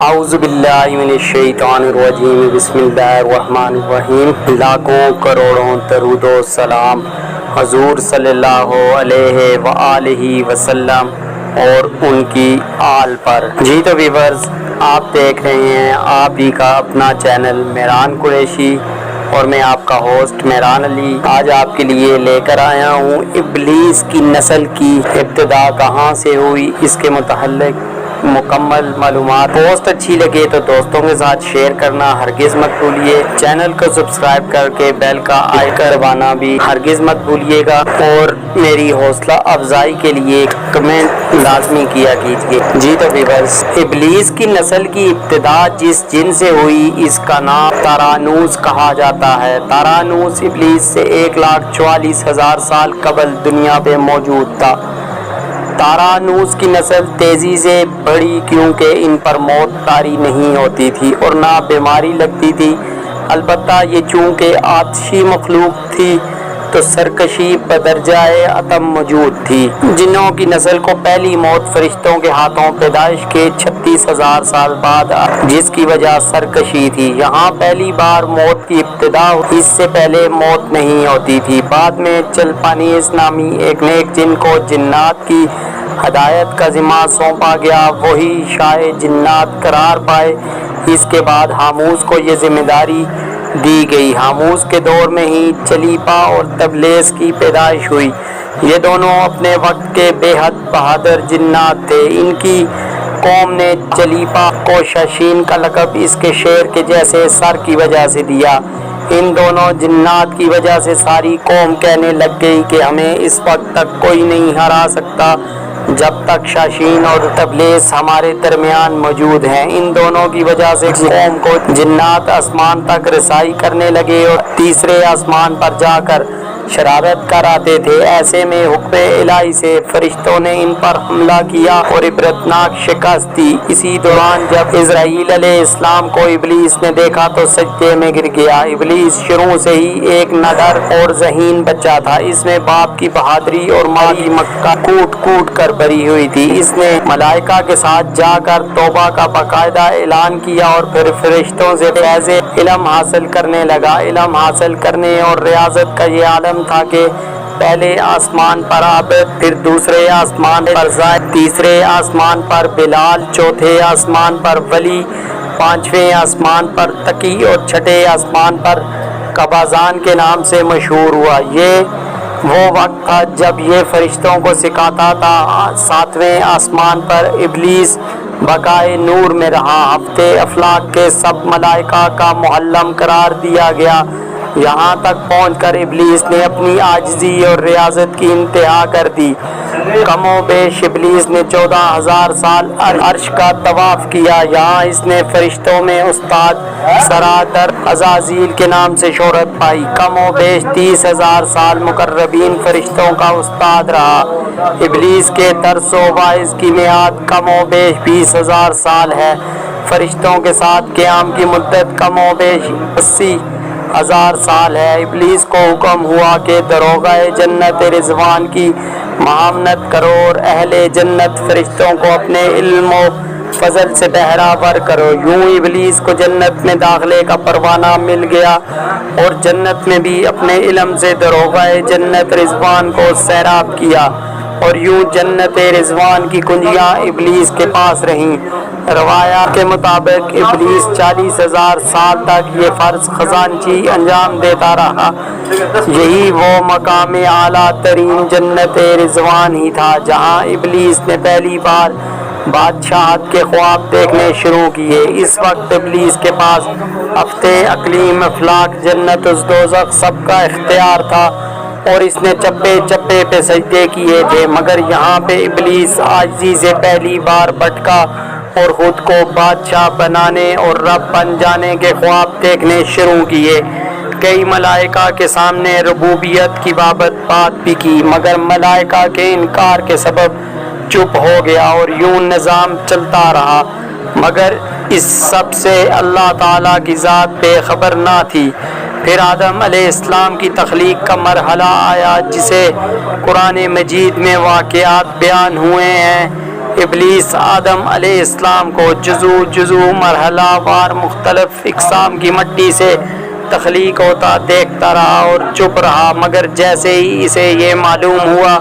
اعوذ باللہ من الشیطان الرجیم بسم اللہ الرحمن الرحیم۔ لاکھوں کروڑوں درود و سلام حضور صلی اللہ علیہ وآلہ وسلم اور ان کی آل پر۔ جی تو ویورز، آپ دیکھ رہے ہیں آپ ہی کا اپنا چینل میران قریشی اور میں آپ کا ہوسٹ میران علی۔ آج آپ کے لیے لے کر آیا ہوں ابلیس کی نسل کی ابتدا کہاں سے ہوئی، اس کے متعلق مکمل معلومات۔ پوسٹ اچھی لگے تو دوستوں کے ساتھ شیئر کرنا ہرگز مت بھولیے، چینل کو سبسکرائب کر کے بیل کا آئیکن دبانا بھی ہرگز مت بھولیے گا، اور میری حوصلہ افزائی کے لیے کمنٹ لازمی کیا کیجیے۔ جی تو ویورز، ابلیس کی نسل کی ابتدا جس جن سے ہوئی اس کا نام تارانوس کہا جاتا ہے۔ تارانوس ابلیس سے 1,44,000 سال قبل دنیا پہ موجود تھا۔ تارانوس کی نسل تیزی سے بڑھی کیونکہ ان پر موت طاری نہیں ہوتی تھی اور نہ بیماری لگتی تھی۔ البتہ یہ چونکہ آتشی مخلوق تھی تو سرکشی بدرجہ عدم موجود تھی۔ جنوں کی نسل کو پہلی موت فرشتوں کے ہاتھوں پیدائش کے 36,000 سال بعد جس کی وجہ سرکشی تھی۔ یہاں پہلی بار موت کی ابتدا ہوئی، اس سے پہلے موت نہیں ہوتی تھی۔ بعد میں چلپانیس نامی ایک نیک جن کو جنات کی ہدایت کا ذمہ سونپا گیا، وہی شاہ جنات قرار پائے۔ اس کے بعد ہاموس کو یہ ذمہ داری دی گئی۔ ہاموس کے دور میں ہی چلیپا اور تبلیس کی پیدائش ہوئی۔ یہ دونوں اپنے وقت کے بے حد بہادر جنات تھے۔ ان کی قوم نے چلیپا کو شاشین کا لقب اس کے شیر کے جیسے سر کی وجہ سے دیا۔ ان دونوں جنات کی وجہ سے ساری قوم کہنے لگ گئی کہ ہمیں اس وقت تک کوئی نہیں ہرا سکتا جب تک شاشین اور تبلیس ہمارے درمیان موجود ہیں۔ ان دونوں کی وجہ سے قوم کو جنات آسمان تک رسائی کرنے لگے اور تیسرے آسمان پر جا کر شرارت کراتے تھے۔ ایسے میں حکم الہی سے فرشتوں نے ان پر حملہ کیا اور عبرتناک شکست دی۔ اسی دوران جب اسرائیل علیہ السلام کو ابلیس نے دیکھا تو سجدے میں گر گیا۔ ابلیس شروع سے ہی ایک نادر اور ذہین بچہ تھا۔ اس میں باپ کی بہادری اور ماں کی مکہ کوٹ کوٹ کر بھری ہوئی تھی۔ اس نے ملائکہ کے ساتھ جا کر توبہ کا باقاعدہ اعلان کیا اور پھر فرشتوں سے فیض علم حاصل کرنے لگا۔ علم حاصل کرنے اور ریاضت کا یہ عالم تھا کہ پہلے آسمان پر عابد، پھر دوسرے آسمان پر زاہد، تیسرے آسمان پر بلال، چوتھے آسمان پر ولی، پانچویں آسمان پر تقی اور چھٹے آسمان پر قبازان کے نام سے مشہور ہوا۔ یہ وہ وقت تھا جب یہ فرشتوں کو سکھاتا تھا۔ ساتویں آسمان پر ابلیس بقائے نور میں رہا۔ ہفتے افلاک کے سب ملائکہ کا معلم قرار دیا گیا۔ یہاں تک پہنچ کر ابلیس نے اپنی عاجزی اور ریاضت کی انتہا کر دی۔ کم و بیش ابلیس نے 14,000 سال عرش کا طواف کیا۔ یہاں اس نے فرشتوں میں استاد سراتر عزازیل کے نام سے شہرت پائی۔ کم و بیش 30,000 سال مقربین فرشتوں کا استاد رہا۔ ابلیس کے درس و واعظ کی میعاد کم و بیش 20,000 سال ہے۔ فرشتوں کے ساتھ قیام کی مدت کم و بیش 80,000 سال ہے۔ ابلیس کو حکم ہوا کہ داروغہ جنت رضوان کی معاونت کرو اور اہل جنت فرشتوں کو اپنے علم و فضل سے بہرہ ور کرو۔ یوں ابلیس کو جنت میں داخلے کا پروانہ مل گیا اور جنت میں بھی اپنے علم سے داروغہ جنت رضوان کو سیراب کیا، اور یوں جنت رضوان کی کنجیاں ابلیس کے پاس رہیں۔ روایات کے مطابق ابلیس 40,000 سال تک یہ فرض خزانچی انجام دیتا رہا۔ یہی وہ مقام اعلیٰ ترین جنت رضوان ہی تھا جہاں ابلیس نے پہلی بار بادشاہت کے خواب دیکھنے شروع کیے۔ اس وقت ابلیس کے پاس ہفتے، اقلیم، افلاک، جنت، دوزخ سب کا اختیار تھا اور اس نے چپے چپے پہ سجدے کیے تھے، مگر یہاں پہ ابلیس عاجزی سے پہلی بار بھٹکا اور خود کو بادشاہ بنانے اور رب بن جانے کے خواب دیکھنے شروع کیے۔ کئی ملائکہ کے سامنے ربوبیت کی بات بھی کی، مگر ملائکہ کے انکار کے سبب چپ ہو گیا اور یوں نظام چلتا رہا، مگر اس سب سے اللہ تعالیٰ کی ذات بے خبر نہ تھی۔ پھر آدم علیہ السلام کی تخلیق کا مرحلہ آیا جسے قرآن مجید میں واقعات بیان ہوئے ہیں۔ ابلیس آدم علیہ السلام کو جزو مرحلہ وار مختلف اقسام کی مٹی سے تخلیق ہوتا دیکھتا رہا اور چپ رہا، مگر جیسے ہی اسے یہ معلوم ہوا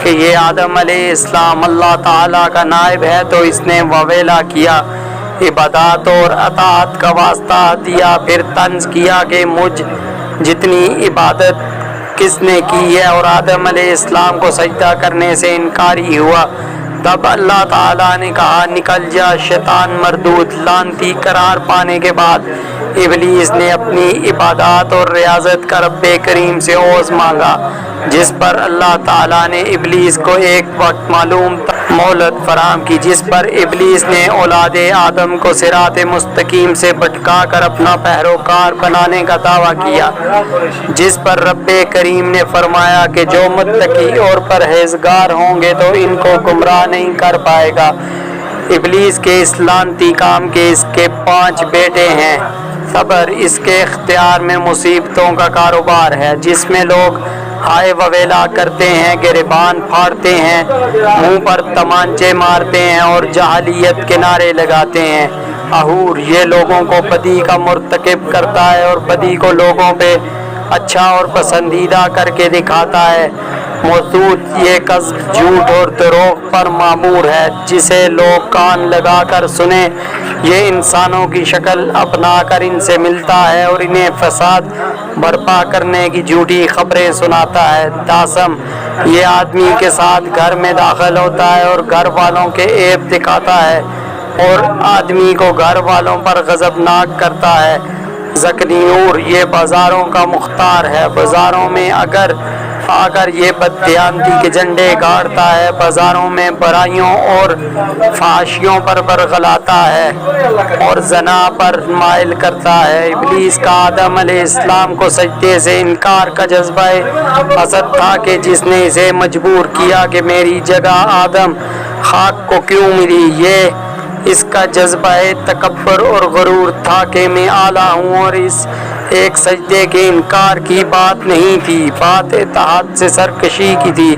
کہ یہ آدم علیہ السلام اللہ تعالیٰ کا نائب ہے تو اس نے وویلا کیا، عبادات اور اطاعت کا واسطہ دیا، پھر طنز کیا کہ مجھ جتنی عبادت کس نے کی ہے، اور آدم علیہ السلام کو سجدہ کرنے سے انکاری ہوا۔ تب اللہ تعالیٰ نے کہا نکل جا شیطان مردود۔ لعنتی قرار پانے کے بعد ابلیس نے اپنی عبادات اور ریاضت کا رب کریم سے عوض مانگا، جس پر اللہ تعالیٰ نے ابلیس کو ایک وقت معلوم مہلت فراہم کی، جس پر ابلیس نے اولاد آدم کو صراط مستقیم سے بھٹکا کر اپنا پیروکار بنانے کا دعویٰ کیا، جس پر رب کریم نے فرمایا کہ جو متقی اور پرہیزگار ہوں گے تو ان کو گمراہ نہیں کر پائے گا۔ ابلیس کے اس لعنتی کام کے اس کے 5 بیٹے ہیں۔ صبر اس کے اختیار میں مصیبتوں کا کاروبار ہے، جس میں لوگ ہائے وویلا کرتے ہیں، گریبان پھاڑتے ہیں، منہ پر تمانچے مارتے ہیں اور جاہلیت کے نعرے لگاتے ہیں۔ اہور یہ لوگوں کو بدی کا مرتکب کرتا ہے اور بدی کو لوگوں پہ اچھا اور پسندیدہ کر کے دکھاتا ہے۔ موصوف یہ قذف جھوٹ اور دروغ پر معمور ہے، جسے لوگ کان لگا کر سنیں۔ یہ انسانوں کی شکل اپنا کر ان سے ملتا ہے اور انہیں فساد برپا کرنے کی جھوٹی خبریں سناتا ہے۔ داسم یہ آدمی کے ساتھ گھر میں داخل ہوتا ہے اور گھر والوں کے عیب دکھاتا ہے اور آدمی کو گھر والوں پر غضبناک کرتا ہے۔ زکنیور یہ بازاروں کا مختار ہے، بازاروں میں آ کر یہ بددیانتی کے جھنڈے گاڑتا ہے، بازاروں میں برائیوں اور فحاشیوں پر برگلاتا ہے اور زنا پر مائل کرتا ہے۔ ابلیس کا آدم علیہ السلام کو سجدے سے انکار کا جذبہ حسد تھا کہ جس نے اسے مجبور کیا کہ میری جگہ آدم خاک کو کیوں ملی۔ یہ اس کا جذبہ تکبر اور غرور تھا کہ میں اعلیٰ ہوں، اور اس ایک سجدے کے انکار کی بات نہیں تھی، بات اطاعت سے سرکشی کی تھی،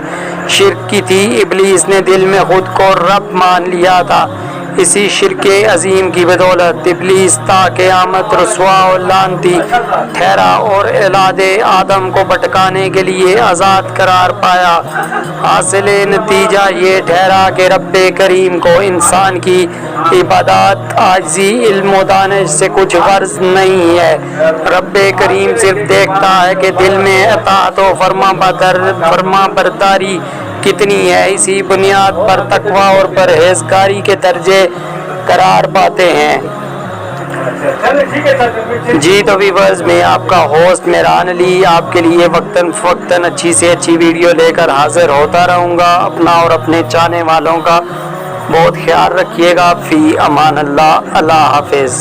شرک کی تھی۔ ابلیس نے دل میں خود کو رب مان لیا تھا، اسی شرک عظیم کی بدولت ابلیس تا قیامت رسوا اور لعنتی ٹھہرا اور اولاد آدم کو بھٹکانے کے لیے آزاد قرار پایا۔ حاصل نتیجہ یہ ٹھہرا کہ رب کریم کو انسان کی عبادات، عاجزی، علم و دانش سے کچھ غرض نہیں ہے۔ رب کریم صرف دیکھتا ہے کہ دل میں اطاعت و فرما برداری کتنی ہے، اسی بنیاد پر تقویٰ اور پرہیزگاری کے درجے قرار پاتے ہیں۔ جی تو ویورز میں آپ کا ہوسٹ میران علی آپ کے لیے وقتاً فوقتاً اچھی سے اچھی ویڈیو لے کر حاضر ہوتا رہوں گا۔ اپنا اور اپنے چاہنے والوں کا بہت خیال رکھیے گا۔ فی امان اللہ، اللہ حافظ۔